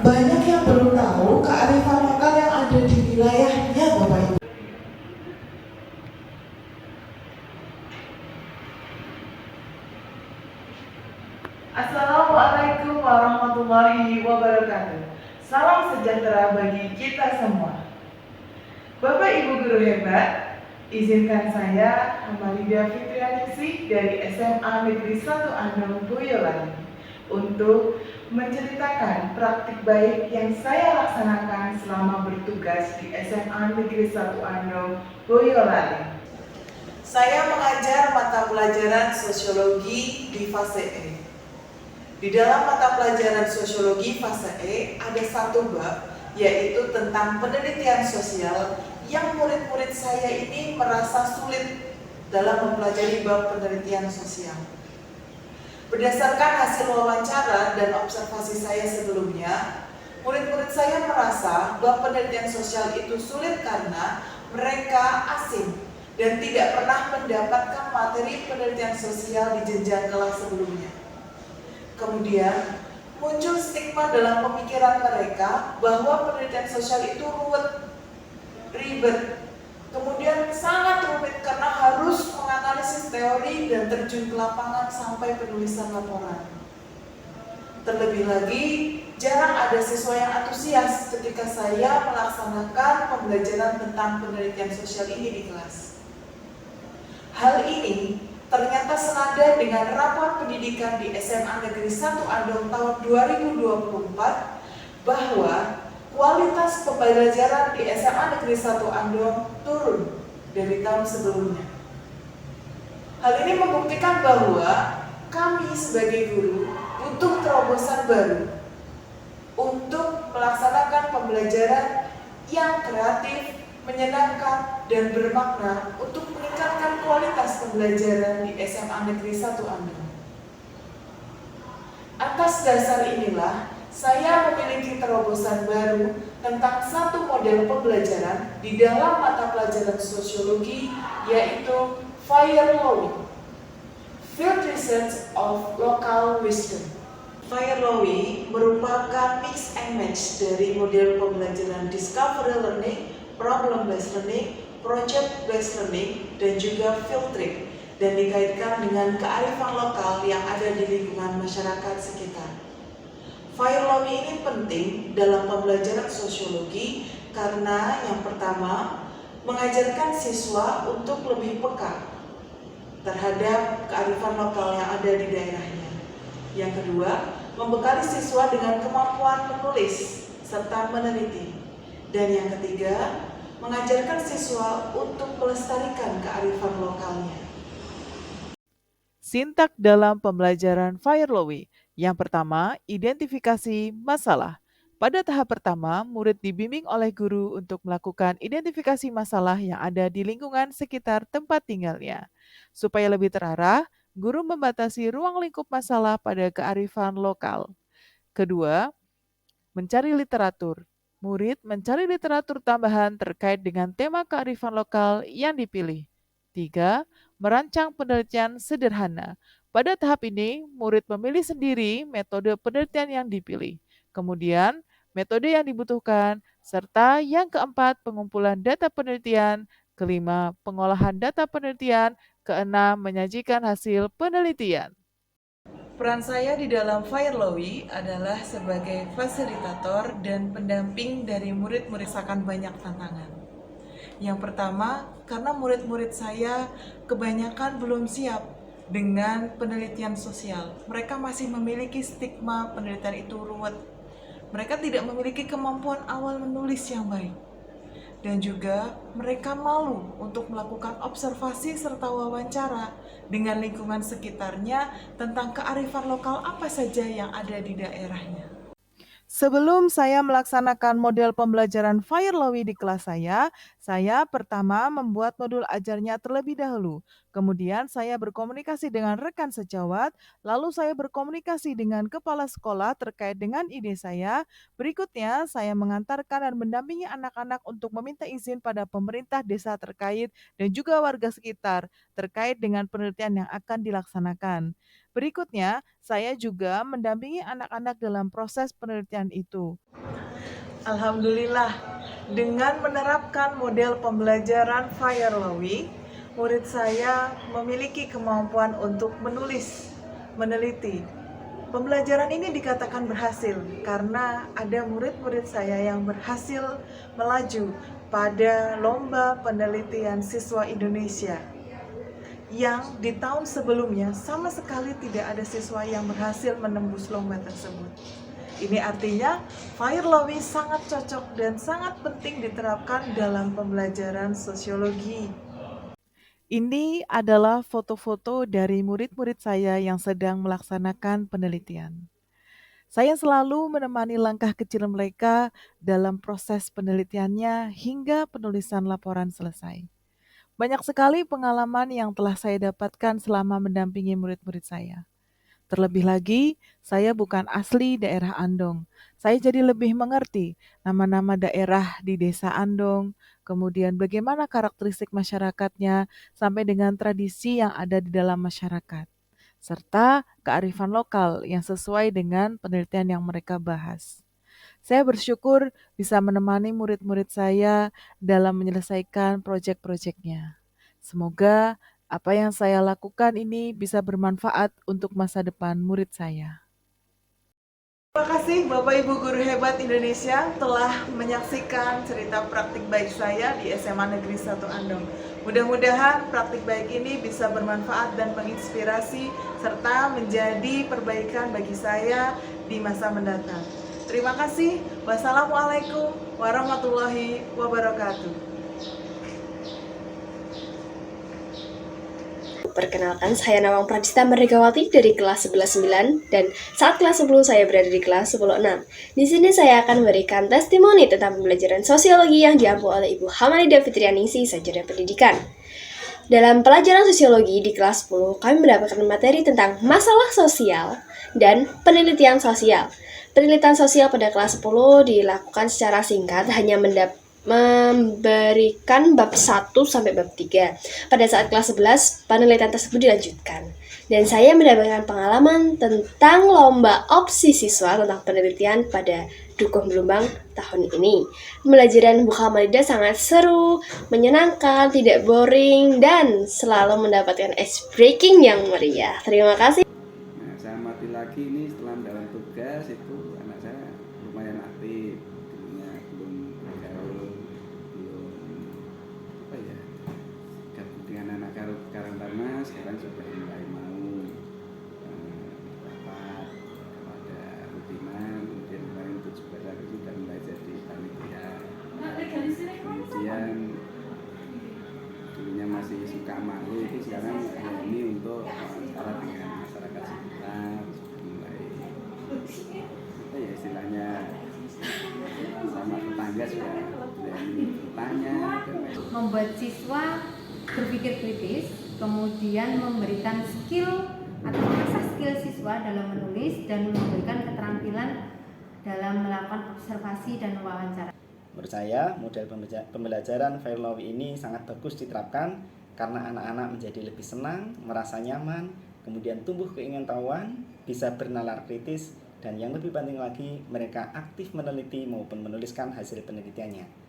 Banyak yang belum tahu kearifan lokal yang ada di wilayahnya, Bapak Ibu. Assalamualaikum warahmatullahi wabarakatuh. Salam sejahtera bagi kita semua. Bapak Ibu guru hebat, izinkan saya Hamalidia Fitrianingsih dari SMA Negeri 1 Andong Boyolali untuk menceritakan praktik baik yang saya laksanakan selama bertugas di SMA Negeri 1 Andong Boyolali. Saya mengajar mata pelajaran sosiologi di fase E. Di dalam mata pelajaran sosiologi fase E ada satu bab, yaitu tentang penelitian sosial yang murid-murid saya ini merasa sulit dalam mempelajari bab penelitian sosial. Berdasarkan hasil wawancara dan observasi saya sebelumnya, murid-murid saya merasa bab penelitian sosial itu sulit karena mereka asing dan tidak pernah mendapatkan materi penelitian sosial di jenjang kelas sebelumnya. Kemudian, muncul stigma dalam pemikiran mereka bahwa penelitian sosial itu ribet, kemudian sangat rumit karena harus menganalisis teori dan terjun ke lapangan sampai penulisan laporan. Terlebih lagi, jarang ada siswa yang antusias ketika saya melaksanakan pembelajaran tentang penelitian sosial ini di kelas. Hal ini ternyata senada dengan rapor pendidikan di SMA Negeri 1 Andong tahun 2024 bahwa kualitas pembelajaran di SMA Negeri 1 Andong turun dari tahun sebelumnya. Hal ini membuktikan bahwa kami sebagai guru butuh terobosan baru untuk melaksanakan pembelajaran yang kreatif, menyenangkan, dan bermakna untuk meningkatkan kualitas pembelajaran di SMA Negeri 1 Andong. Atas dasar inilah, saya memiliki terobosan baru tentang satu model pembelajaran di dalam mata pelajaran sosiologi, yaitu Fire-Lowing, Field Research of Local Wisdom. Fire-Lowing merupakan mix and match dari model pembelajaran Discovery Learning, Problem-Based Learning, Project-Based Learning, dan juga Field Trip, dan dikaitkan dengan kearifan lokal yang ada di lingkungan masyarakat sekitar. Fire-Lowing ini penting dalam pembelajaran sosiologi karena yang pertama, mengajarkan siswa untuk lebih peka terhadap kearifan lokal yang ada di daerahnya. Yang kedua, membekali siswa dengan kemampuan menulis serta meneliti. Dan yang ketiga, mengajarkan siswa untuk melestarikan kearifan lokalnya. Sintak dalam pembelajaran Fire-Lowing. Yang pertama, identifikasi masalah. Pada tahap pertama, murid dibimbing oleh guru untuk melakukan identifikasi masalah yang ada di lingkungan sekitar tempat tinggalnya. Supaya lebih terarah, guru membatasi ruang lingkup masalah pada kearifan lokal. Kedua, mencari literatur. Murid mencari literatur tambahan terkait dengan tema kearifan lokal yang dipilih. 3. Merancang penelitian sederhana. Pada tahap ini, murid memilih sendiri metode penelitian yang dipilih. Kemudian, metode yang dibutuhkan, serta yang keempat, pengumpulan data penelitian. Kelima, pengolahan data penelitian. Keenam, menyajikan hasil penelitian. Peran saya di dalam Fire-Lowing adalah sebagai fasilitator dan pendamping dari murid-murid akan banyak tantangan. Yang pertama, karena murid-murid saya kebanyakan belum siap dengan penelitian sosial. Mereka masih memiliki stigma penelitian itu ruwet. Mereka tidak memiliki kemampuan awal menulis yang baik. Dan juga mereka malu untuk melakukan observasi serta wawancara dengan lingkungan sekitarnya tentang kearifan lokal apa saja yang ada di daerahnya. Sebelum saya melaksanakan model pembelajaran Fire-Lowing di kelas saya pertama membuat modul ajarnya terlebih dahulu. Kemudian saya berkomunikasi dengan rekan sejawat, lalu saya berkomunikasi dengan kepala sekolah terkait dengan ide saya. Berikutnya, saya mengantarkan dan mendampingi anak-anak untuk meminta izin pada pemerintah desa terkait dan juga warga sekitar terkait dengan penelitian yang akan dilaksanakan. Berikutnya, saya juga mendampingi anak-anak dalam proses penelitian itu. Alhamdulillah, dengan menerapkan model pembelajaran Fayerlowi, murid saya memiliki kemampuan untuk menulis, meneliti. Pembelajaran ini dikatakan berhasil karena ada murid-murid saya yang berhasil melaju pada lomba penelitian siswa Indonesia yang di tahun sebelumnya sama sekali tidak ada siswa yang berhasil menembus lomba tersebut. Ini artinya Fayerlowi sangat cocok dan sangat penting diterapkan dalam pembelajaran sosiologi. Ini adalah foto-foto dari murid-murid saya yang sedang melaksanakan penelitian. Saya selalu menemani langkah kecil mereka dalam proses penelitiannya hingga penulisan laporan selesai. Banyak sekali pengalaman yang telah saya dapatkan selama mendampingi murid-murid saya. Terlebih lagi, saya bukan asli daerah Andong. Saya jadi lebih mengerti nama-nama daerah di desa Andong, kemudian bagaimana karakteristik masyarakatnya, sampai dengan tradisi yang ada di dalam masyarakat, serta kearifan lokal yang sesuai dengan penelitian yang mereka bahas. Saya bersyukur bisa menemani murid-murid saya dalam menyelesaikan proyek-proyeknya. Semoga apa yang saya lakukan ini bisa bermanfaat untuk masa depan murid saya. Terima kasih Bapak Ibu Guru Hebat Indonesia telah menyaksikan cerita praktik baik saya di SMA Negeri 1 Andong. Mudah-mudahan praktik baik ini bisa bermanfaat dan menginspirasi serta menjadi perbaikan bagi saya di masa mendatang. Terima kasih. Wassalamualaikum warahmatullahi wabarakatuh. Perkenalkan, saya Nawang Pradista Merdekawati dari kelas 11-9 dan saat kelas 10 saya berada di kelas 10-6. Di sini saya akan memberikan testimoni tentang pembelajaran sosiologi yang diampu oleh Ibu Hamalidah Fitrianingsih, Sarjana Pendidikan. Dalam pelajaran sosiologi di kelas 10, kami mendapatkan materi tentang masalah sosial dan penelitian sosial. Penelitian sosial pada kelas 10 dilakukan secara singkat, hanya memberikan bab 1 sampai bab 3. Pada saat kelas 11, penelitian tersebut dilanjutkan. Dan saya mendapatkan pengalaman tentang lomba opsi siswa tentang penelitian pada Dukuh Belumbang tahun ini. Pembelajaran Bu Hamalidah sangat seru, menyenangkan, tidak boring, dan selalu mendapatkan ice breaking yang meriah. Terima kasih. Nah, saya amati lagi ini setelah dalam tugas itu anak saya lumayan aktif, dulunya belum bergaul, belum apa ya, gabung dengan anak Karang Taruna, sekarang sudah mulai mau rapat kepada rutinan, kemudian kemarin 17 Agustus sudah mulai jadi panitia. Kemudian dulunya masih suka malu, itu sekarang ini untuk cara dengan masyarakat sekitar, mulai apa ya istilahnya sama tetangga sudah berani bertanya dan membuat siswa berpikir kritis, kemudian memberikan skill atau mengasah skill siswa dalam menulis dan memberikan keterampilan dalam melakukan observasi dan wawancara. Menurut saya, model pembelajaran Fayerlowi ini sangat bagus diterapkan karena anak-anak menjadi lebih senang, merasa nyaman, kemudian tumbuh keingintahuan, bisa bernalar kritis, dan yang lebih penting lagi, mereka aktif meneliti maupun menuliskan hasil penelitiannya.